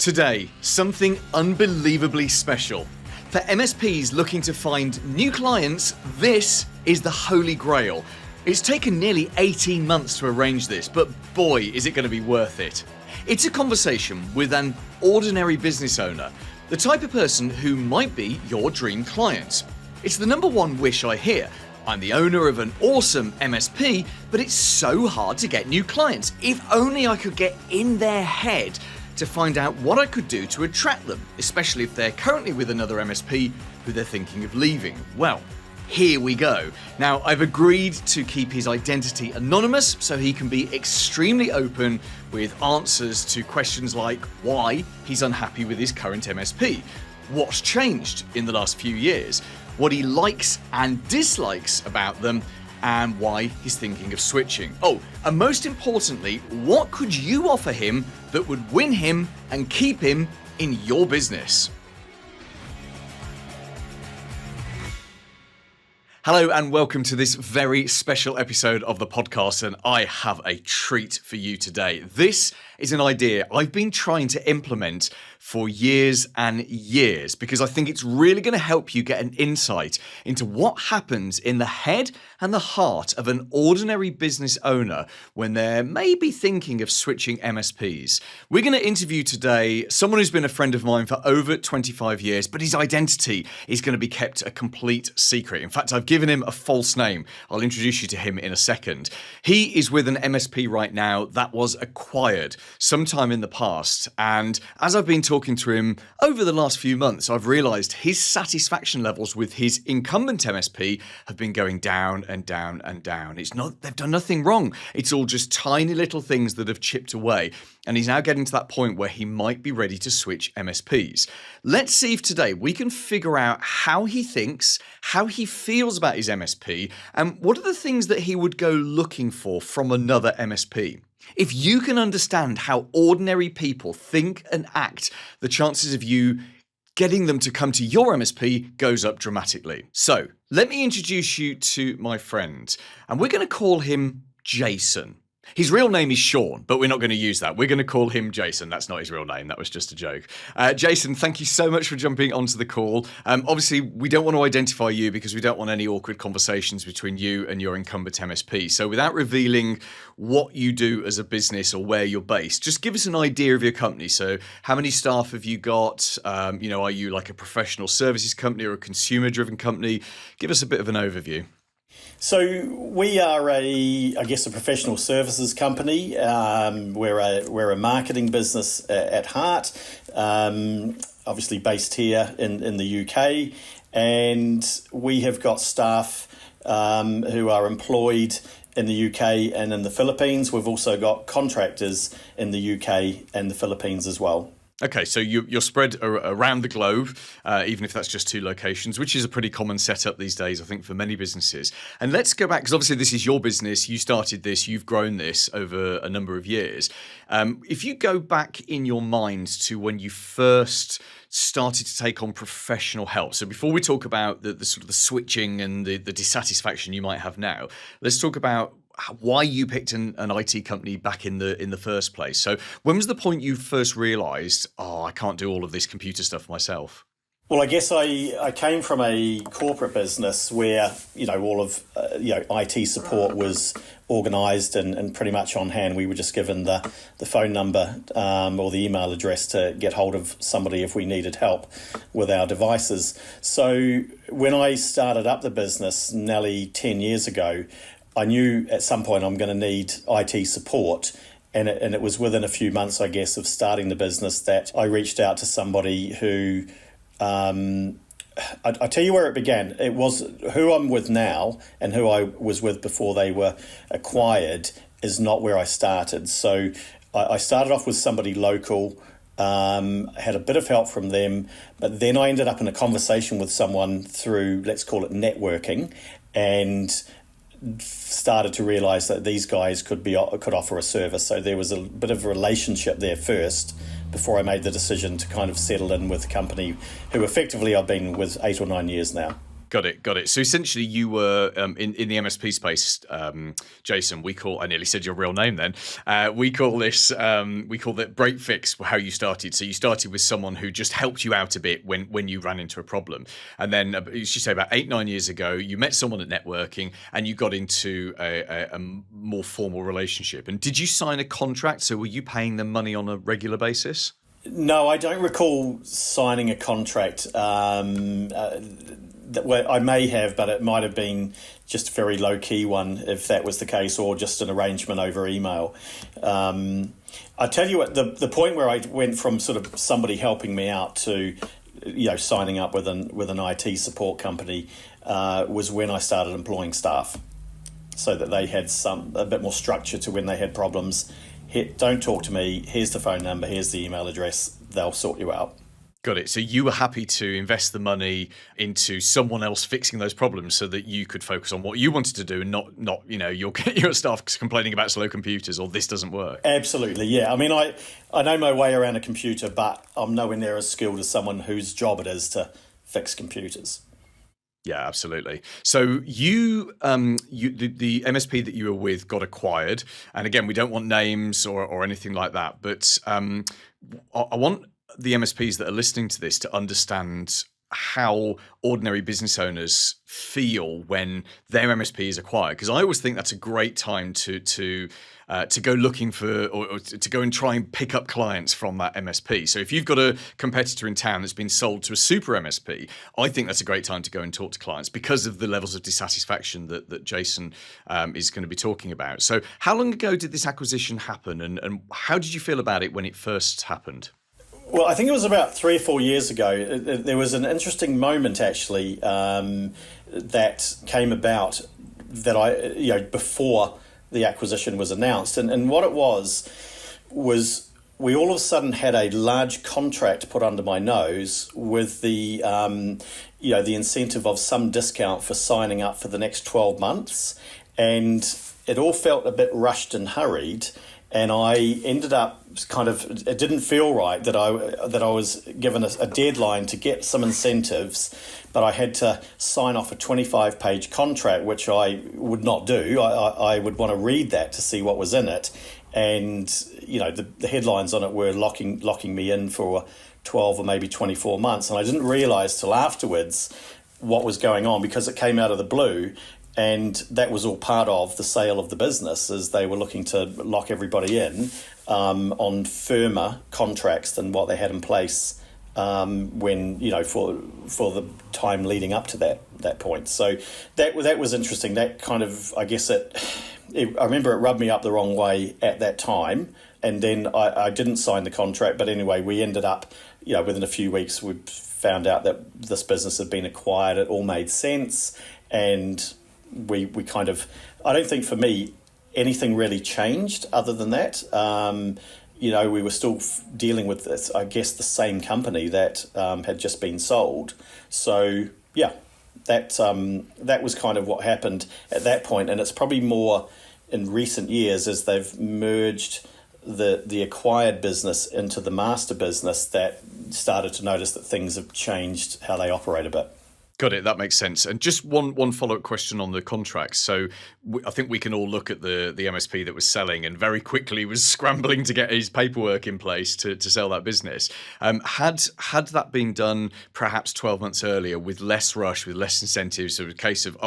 Today, something unbelievably special. For MSPs looking to find new clients, this is the Holy Grail. It's taken nearly 18 months to arrange this, but boy, is it going to be worth it. It's a conversation with an ordinary business owner, the type of person who might be your dream client. It's the number one wish I hear. I'm the owner of an awesome MSP, but it's so hard to get new clients. If only I could get in their head to find out what I could do to attract them, especially if they're currently with another MSP who they're thinking of leaving. Well, here we go. Now, I've agreed to keep his identity anonymous so he can be extremely open with answers to questions like why he's unhappy with his current MSP, what's changed in the last few years, what he likes and dislikes about them, and why he's thinking of switching. Oh, and most importantly, what could you offer him that would win him and keep him in your business? Hello and welcome to this very special episode of the podcast, and I have a treat for you today. This is an idea I've been trying to implement for years and years because I think it's really going to help you get an insight into what happens in the head and the heart of an ordinary business owner when they're maybe thinking of switching MSPs. We're going to interview today someone who's been a friend of mine for over 25 years, but his identity is going to be kept a complete secret. In fact, I've given him a false name. I'll introduce you to him in a second. He is with an MSP right now that was acquired sometime in the past, and as I've been talking to him over the last few months, I've realized his satisfaction levels with his incumbent MSP have been going down and down and down. They've done nothing wrong. It's all just tiny little things that have chipped away. And he's now getting to that point where he might be ready to switch MSPs. Let's see if today we can figure out how he thinks, how he feels about his MSP, and what are the things that he would go looking for from another MSP. If you can understand how ordinary people think and act, the chances of you getting them to come to your MSP goes up dramatically. So let me introduce you to my friend, and we're going to call him Jason. His real name is Sean, but we're not going to use that. We're going to call him Jason. That's not his real name. That was just a joke. Jason, thank you so much for jumping onto the call. Obviously, we don't want to identify you because we don't want any awkward conversations between you and your incumbent MSP. So without revealing what you do as a business or where you're based, just give us an idea of your company. So how many staff have you got? Are you like a professional services company or a consumer-driven company? Give us a bit of an overview. So we are a professional services company. We're a marketing business at heart, obviously based here in the UK, and we have got staff who are employed in the UK and in the Philippines. We've also got contractors in the UK and the Philippines as well. Okay, so you're spread around the globe, even if that's just two locations, which is a pretty common setup these days, I think, for many businesses. And let's go back, because obviously this is your business. You started this, you've grown this over a number of years. If you go back in your mind to when you first started to take on professional help, so before we talk about the sort of the switching and the dissatisfaction you might have now, let's talk about why you picked an IT company back in the first place. So when was the point you first realized, I can't do all of this computer stuff myself? Well, I guess I came from a corporate business where, all of, IT support was organised and pretty much on hand. We were just given the phone number or the email address to get hold of somebody if we needed help with our devices. So when I started up the business nearly 10 years ago, I knew at some point I'm going to need IT support, and it was within a few months, I guess, of starting the business that I reached out to somebody who, I tell you where it began. It was who I'm with now and who I was with before they were acquired is not where I started. So I started off with somebody local, had a bit of help from them, but then I ended up in a conversation with someone through, let's call it networking, and started to realize that these guys could offer a service. So there was a bit of a relationship there first before I made the decision to kind of settle in with a company who effectively I've been with 8 or 9 years now. Got it. So essentially, you were in the MSP space, Jason. I nearly said your real name then. We call it break fix. How you started. So you started with someone who just helped you out a bit when you ran into a problem, and then you should say about 8-9 years ago, you met someone at networking, and you got into a more formal relationship. And did you sign a contract? So were you paying them money on a regular basis? No, I don't recall signing a contract. I may have, but it might have been just a very low-key one, if that was the case, or just an arrangement over email. I tell you what, the point where I went from sort of somebody helping me out to, signing up with an IT support company was when I started employing staff, so that they had a bit more structure to when they had problems. Don't talk to me. Here's the phone number. Here's the email address. They'll sort you out. Got it. So you were happy to invest the money into someone else fixing those problems so that you could focus on what you wanted to do and not your staff complaining about slow computers or this doesn't work. Absolutely, yeah. I mean, I know my way around a computer, but I'm nowhere near as skilled as someone whose job it is to fix computers. Yeah, absolutely. So the MSP that you were with got acquired, and again, we don't want names or anything like that, but I want the MSPs that are listening to this to understand how ordinary business owners feel when their MSP is acquired, because I always think that's a great time to go looking for or to go and try and pick up clients from that MSP. So if you've got a competitor in town that's been sold to a super MSP, I think that's a great time to go and talk to clients because of the levels of dissatisfaction that Jason is going to be talking about. So how long ago did this acquisition happen, and how did you feel about it when it first happened? Well, I think it was about 3 or 4 years ago. There was an interesting moment, actually, that came about that before the acquisition was announced. And what it was we all of a sudden had a large contract put under my nose with the incentive of some discount for signing up for the next 12 months. And it all felt a bit rushed and hurried. And I ended up it didn't feel right that I was given a deadline to get some incentives, but I had to sign off a 25-page contract, which I would not do. I would want to read that to see what was in it. And, the headlines on it were locking me in for 12 or maybe 24 months. And I didn't realise till afterwards what was going on because it came out of the blue. And that was all part of the sale of the business, as they were looking to lock everybody in on firmer contracts than what they had in place when for the time leading up to that point. So that was interesting. That kind of, I guess I remember it rubbed me up the wrong way at that time, and then I didn't sign the contract. But anyway, we ended up within a few weeks we found out that this business had been acquired. It all made sense, and we kind of, I don't think for me anything really changed other than that. We were still dealing with this, I guess, the same company that had just been sold. So yeah, that was kind of what happened at that point. And it's probably more in recent years as they've merged the acquired business into the master business that started to notice that things have changed how they operate a bit. Got it. That makes sense. And just one follow-up question on the contracts. So I think we can all look at the MSP that was selling and very quickly was scrambling to get his paperwork in place to sell that business. Had that been done perhaps 12 months earlier with less rush, with less incentives, so a case of,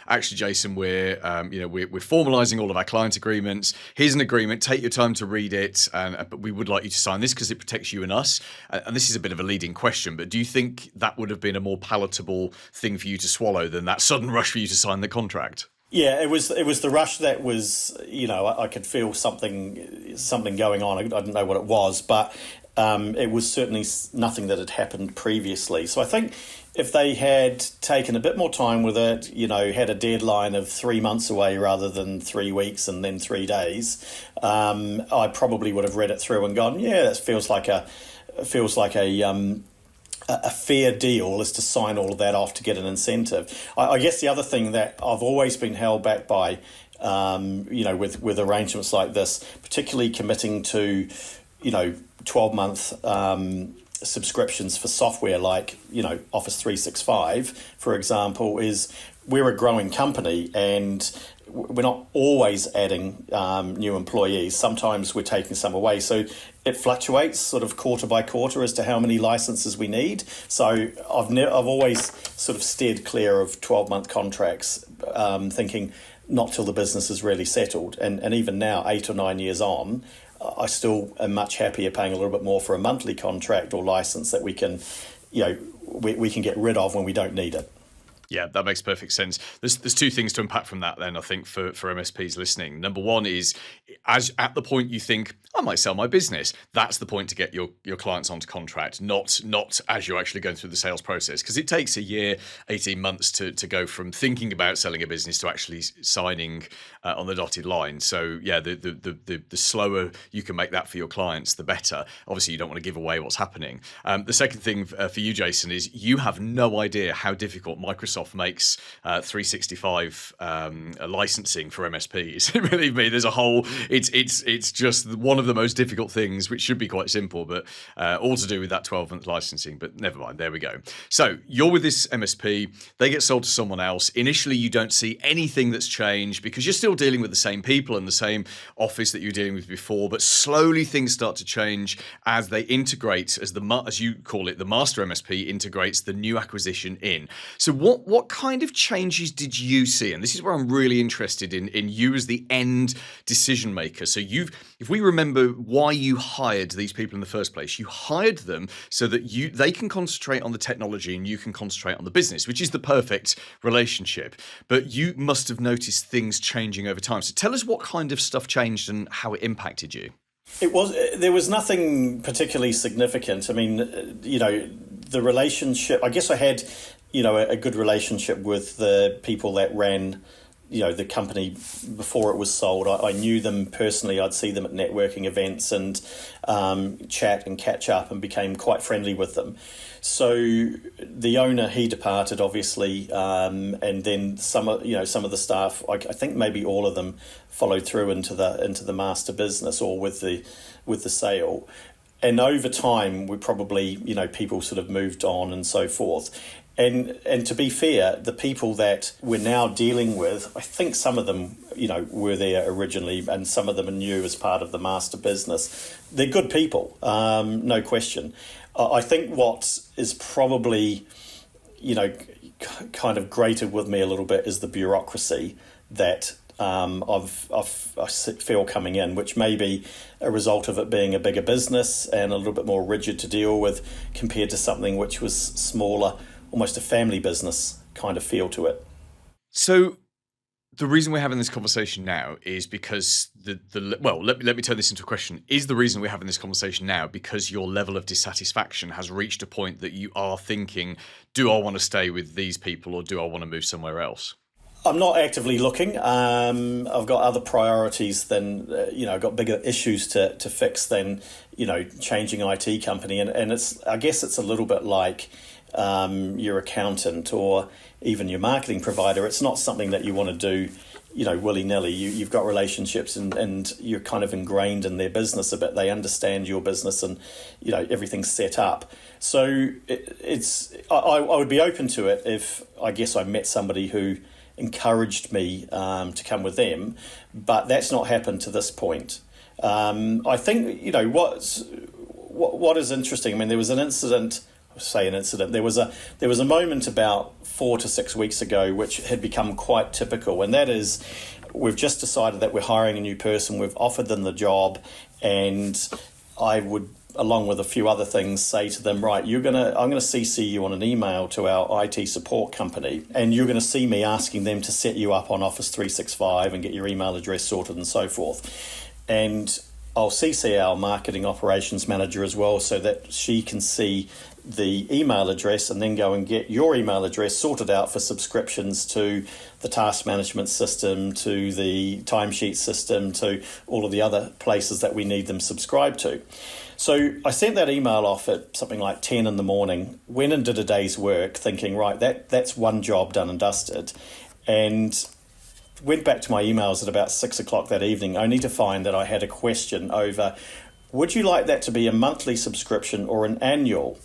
actually, Jason, we're formalising all of our client agreements. Here's an agreement. Take your time to read it, but we would like you to sign this because it protects you and us. And this is a bit of a leading question, but do you think that would have been a more palatable thing for you to swallow than that sudden rush for you to sign the contract? Yeah, it was the rush that was, I could feel something going on. I didn't know what it was, but it was certainly nothing that had happened previously. So I think if they had taken a bit more time with it, had a deadline of 3 months away rather than 3 weeks and then 3 days, I probably would have read it through and gone, yeah, that feels like a fair deal is to sign all of that off to get an incentive. I guess the other thing that I've always been held back by, with arrangements like this, particularly committing to, 12-month subscriptions for software like, Office 365, for example, is we're a growing company and we're not always adding new employees. Sometimes we're taking some away. So it fluctuates sort of quarter by quarter as to how many licenses we need. So I've always sort of steered clear of 12-month contracts, thinking not till the business is really settled. And even now, 8 or 9 years on, I still am much happier paying a little bit more for a monthly contract or license that we can, we can get rid of when we don't need it. Yeah, that makes perfect sense. There's two things to unpack from that then, I think, for MSPs listening. Number one is, as at the point you think, I might sell my business, that's the point to get your clients onto contract, not as you're actually going through the sales process. Because it takes a year, 18 months to go from thinking about selling a business to actually signing on the dotted line. So yeah, the slower you can make that for your clients, the better. Obviously, you don't want to give away what's happening. The second thing for you, Jason, is you have no idea how difficult Microsoft makes 365 licensing for MSPs. Believe me, there's a whole. It's just one of the most difficult things, which should be quite simple, but all to do with that 12-month licensing. But never mind. There we go. So you're with this MSP. They get sold to someone else. Initially, you don't see anything that's changed because you're still dealing with the same people and the same office that you were dealing with before. But slowly, things start to change as they integrate, as you call it, the master MSP integrates the new acquisition in. So what kind of changes did you see? And this is where I'm really interested in you as the end decision maker. So if we remember why you hired these people in the first place, you hired them so that they can concentrate on the technology and you can concentrate on the business, which is the perfect relationship. But you must have noticed things changing over time. So tell us what kind of stuff changed and how it impacted you. There was nothing particularly significant. I mean, the relationship, I guess I had, a good relationship with the people that ran, the company before it was sold. I knew them personally. I'd see them at networking events and chat and catch up and became quite friendly with them. So the owner, he departed obviously, and then some of the staff, I think maybe all of them followed through into the master business or with the sale. And over time, we probably, people sort of moved on and so forth. And to be fair, the people that we're now dealing with, I think some of them, were there originally and some of them are new as part of the master business. They're good people, no question. I think what is probably, kind of grated with me a little bit is the bureaucracy that I feel coming in, which may be a result of it being a bigger business and a little bit more rigid to deal with compared to something which was smaller, almost a family business kind of feel to it. So the reason we're having this conversation now is because let me turn this into a question. Is the reason we're having this conversation now because your level of dissatisfaction has reached a point that you are thinking, do I want to stay with these people or do I want to move somewhere else? I'm not actively looking. I've got other priorities than, I've got bigger issues to fix than, changing IT company. And I guess it's a little bit like your accountant or even your marketing provider. It's not something that you want to do, willy-nilly. You've got relationships and you're kind of ingrained in their business a bit. They understand your business and, everything's set up. So I would be open to it if I guess I met somebody who encouraged me to come with them, but that's not happened to this point. I think, what is interesting, I mean, there was an incident. There was a moment about 4 to 6 weeks ago which had become quite typical, and that is we've just decided that we're hiring a new person. We've offered them the job, and I would, along with a few other things, say to them, right, I'm going to CC you on an email to our IT support company, and you're going to see me asking them to set you up on Office 365 and get your email address sorted and so forth. And I'll CC our marketing operations manager as well so that she can see the email address and then go and get your email address sorted out for subscriptions to the task management system, to the timesheet system, to all of the other places that we need them subscribed to. So I sent that email off at something like 10 in the morning, went and did a day's work thinking, right, that's one job done and dusted, and went back to my emails at about 6 o'clock that evening, only to find that I had a question over would you like that to be a monthly subscription or an annual?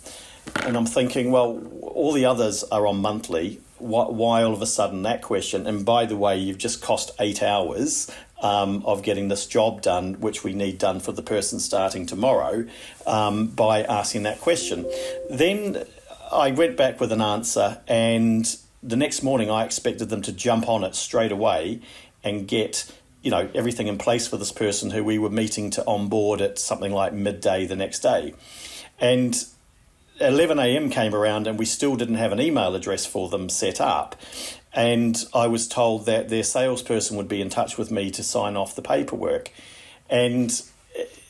And I'm thinking, well, all the others are on monthly. Why all of a sudden that question? And by the way, you've just cost 8 hours of getting this job done, which we need done for the person starting tomorrow, by asking that question. Then I went back with an answer, and the next morning I expected them to jump on it straight away and get everything in place for this person who we were meeting to onboard at something like midday the next day. And 11 a.m. came around and we still didn't have an email address for them set up. And I was told that their salesperson would be in touch with me to sign off the paperwork. And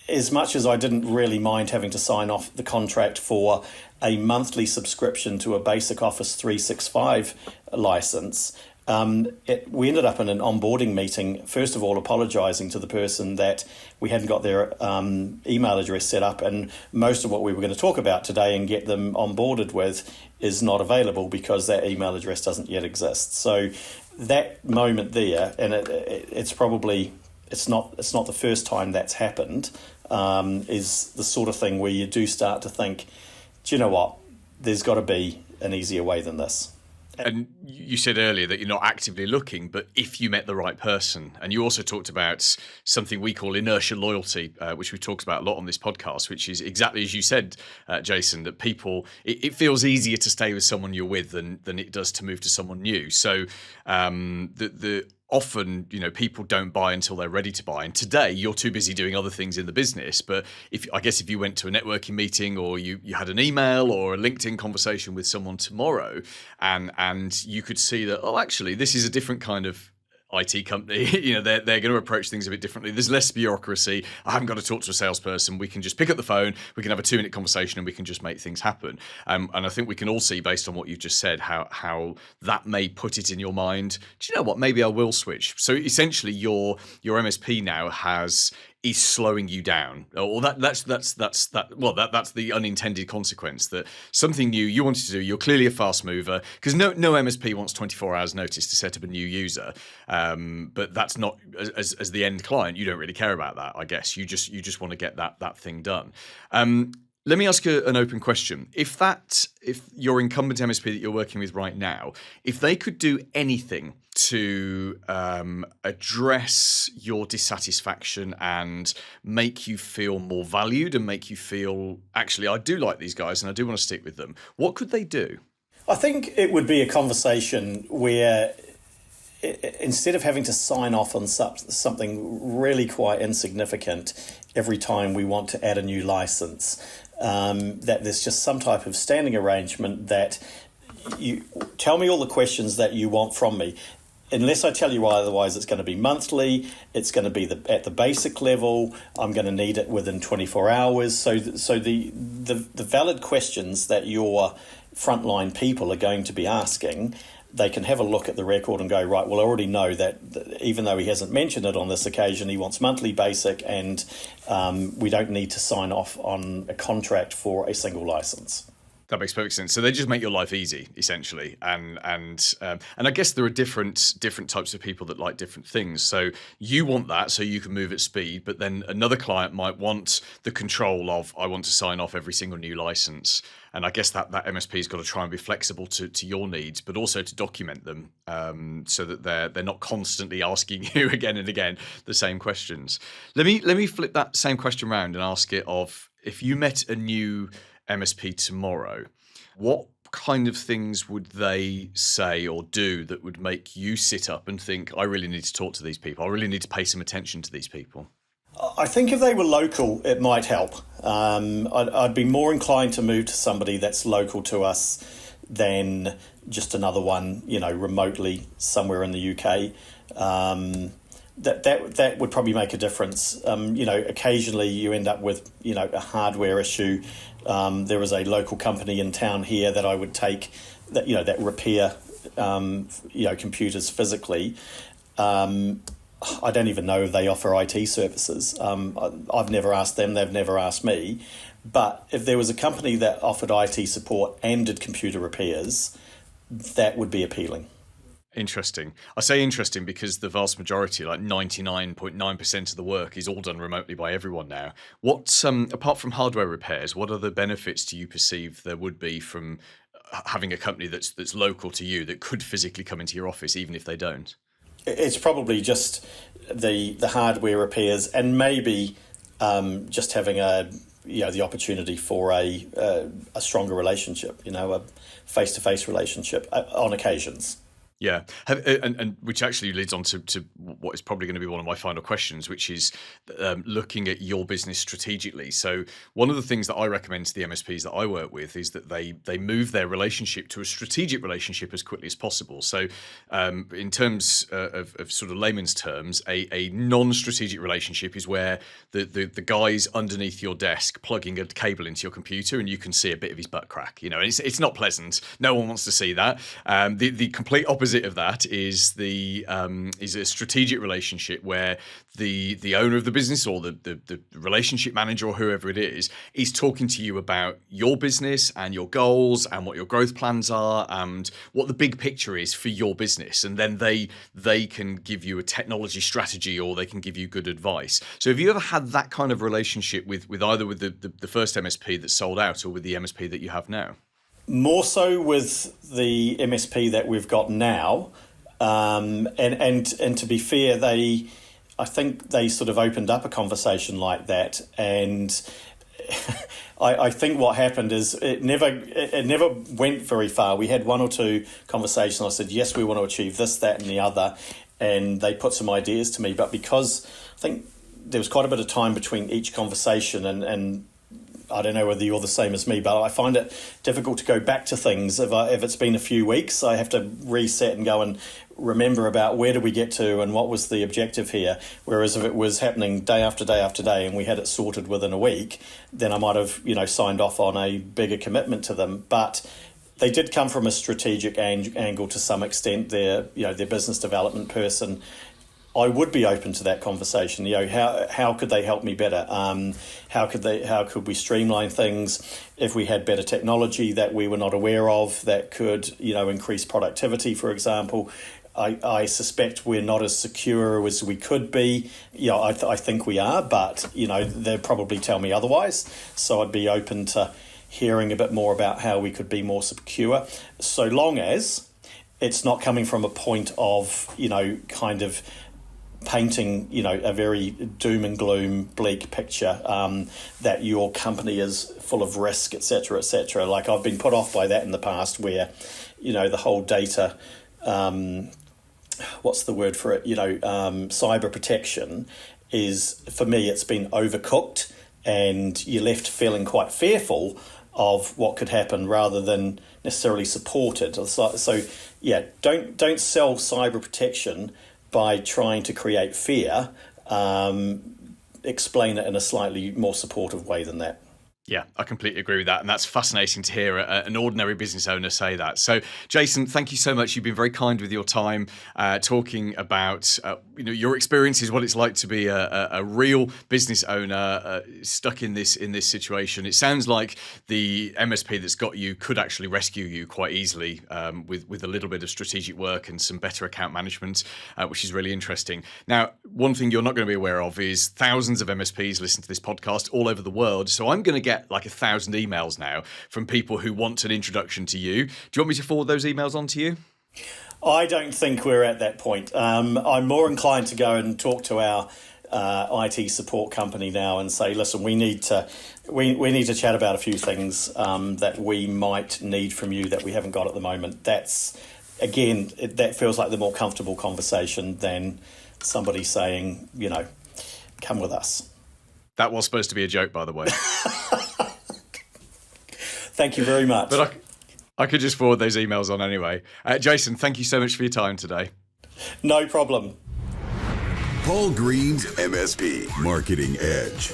as much as I didn't really mind having to sign off the contract for a monthly subscription to a basic Office 365 license, we ended up in an onboarding meeting, first of all apologising to the person that we hadn't got their email address set up, and most of what we were going to talk about today and get them onboarded with is not available because that email address doesn't yet exist. So that moment there, and it's not the first time that's happened, is the sort of thing where you do start to think, do you know what, there's got to be an easier way than this. And you said earlier that you're not actively looking, but if you met the right person, and you also talked about something we call inertia loyalty, which we've talked about a lot on this podcast, which is exactly as you said, Jason, that people, it feels easier to stay with someone you're with than it does to move to someone new. So often, people don't buy until they're ready to buy. And today, you're too busy doing other things in the business. But if you went to a networking meeting, or you had an email or a LinkedIn conversation with someone tomorrow, and you could see that, oh, actually, this is a different kind of IT company, they're going to approach things a bit differently. There's less bureaucracy. I haven't got to talk to a salesperson. We can just pick up the phone. We can have a 2-minute conversation, and we can just make things happen. And I think we can all see, based on what you've just said, how that may put it in your mind. Do you know what? Maybe I will switch. So essentially, your MSP now is slowing you down, or that's the unintended consequence, that something new you wanted to do. You're clearly a fast mover, because no MSP wants 24 hours notice to set up a new user, but that's not as the end client. You don't really care about that, I guess. You just want to get that thing done. Let me ask an open question. If your incumbent MSP that you're working with right now, if they could do anything to address your dissatisfaction and make you feel more valued and make you feel, actually, I do like these guys and I do want to stick with them, what could they do? I think it would be a conversation where, instead of having to sign off on something really quite insignificant every time we want to add a new license, that there's just some type of standing arrangement that you tell me all the questions that you want from me. Unless I tell you otherwise, it's going to be monthly. It's going to be at the basic level. I'm going to need it within 24 hours. So the valid questions that your frontline people are going to be asking, they can have a look at the record and go, right, well, I already know that even though he hasn't mentioned it on this occasion, he wants monthly basic, and we don't need to sign off on a contract for a single license. That makes perfect sense. So they just make your life easy, essentially, and I guess there are different types of people that like different things. So you want that so you can move at speed, but then another client might want the control of, I want to sign off every single new license. And I guess that MSP's got to try and be flexible to your needs, but also to document them, so that they're not constantly asking you again and again the same questions. Let me flip that same question around and ask it of, if you met a new MSP tomorrow, what kind of things would they say or do that would make you sit up and think, I really need to talk to these people, I really need to pay some attention to these people? I think if they were local, it might help. I'd be more inclined to move to somebody that's local to us than just another one, remotely somewhere in the UK. That would probably make a difference. Occasionally you end up with, a hardware issue. There is a local company in town here that I would take that repair, computers physically. I don't even know if they offer IT services. I've never asked them. They've never asked me. But if there was a company that offered IT support and did computer repairs, that would be appealing. Interesting. I say interesting because the vast majority, like 99.9% of the work, is all done remotely by everyone now. What, apart from hardware repairs, what other benefits do you perceive there would be from having a company that's local to you that could physically come into your office, even if they don't? It's probably just the hardware repairs, and maybe just having the opportunity for a stronger relationship, a face-to-face relationship on occasions. Yeah, and which actually leads on to what is probably going to be one of my final questions, which is looking at your business strategically. So one of the things that I recommend to the MSPs that I work with is that they move their relationship to a strategic relationship as quickly as possible. So in terms of sort of layman's terms, a non-strategic relationship is where the guy's underneath your desk plugging a cable into your computer and you can see a bit of his butt crack. It's not pleasant. No one wants to see that. The complete opposite of that is is a strategic relationship where the owner of the business or the relationship manager or whoever it is talking to you about your business and your goals and what your growth plans are and what the big picture is for your business, and then they can give you a technology strategy or they can give you good advice. So have you ever had that kind of relationship with either with the first MSP that sold out or with the MSP that you have now? More so with the MSP that we've got now, and to be fair, I think they sort of opened up a conversation like that, and I think what happened is it never went very far. We had one or two conversations. I said, yes, we want to achieve this, that, and the other, and they put some ideas to me. But because I think there was quite a bit of time between each conversation, and I don't know whether you're the same as me, but I find it difficult to go back to things. If it's been a few weeks, I have to reset and go and remember about where did we get to and what was the objective here. Whereas if it was happening day after day after day and we had it sorted within a week, then I might have signed off on a bigger commitment to them. But they did come from a strategic angle to some extent. Their business development person, I would be open to that conversation. How could they help me better? How could we streamline things? If we had better technology that we were not aware of that could increase productivity, for example. I suspect we're not as secure as we could be. I think we are, but they'll probably tell me otherwise. So I'd be open to hearing a bit more about how we could be more secure, so long as it's not coming from a point of kind of painting a very doom and gloom bleak picture that your company is full of risk, etc., etc. Like I've been put off by that in the past, where the whole data what's the word for it cyber protection is, for me, it's been overcooked and you're left feeling quite fearful of what could happen rather than necessarily supported. So yeah, don't sell cyber protection by trying to create fear. Explain it in a slightly more supportive way than that. Yeah, I completely agree with that. And that's fascinating to hear an ordinary business owner say that. So, Jason, thank you so much. You've been very kind with your time, talking about your experiences, what it's like to be a real business owner stuck in this situation. It sounds like the MSP that's got you could actually rescue you quite easily with a little bit of strategic work and some better account management, which is really interesting. Now, one thing you're not going to be aware of is thousands of MSPs listen to this podcast all over the world. So I'm going to get like 1,000 emails now from people who want an introduction to you. Do you want me to forward those emails on to you? I don't think we're at that point. I'm more inclined to go and talk to our IT support company now and say, listen, we need to chat about a few things that we might need from you that we haven't got at the moment. That's, again, that feels like the more comfortable conversation than somebody saying, come with us. That was supposed to be a joke, by the way. Thank you very much. But I could just forward those emails on anyway. Jason, thank you so much for your time today. No problem. Paul Green's MSP Marketing Edge.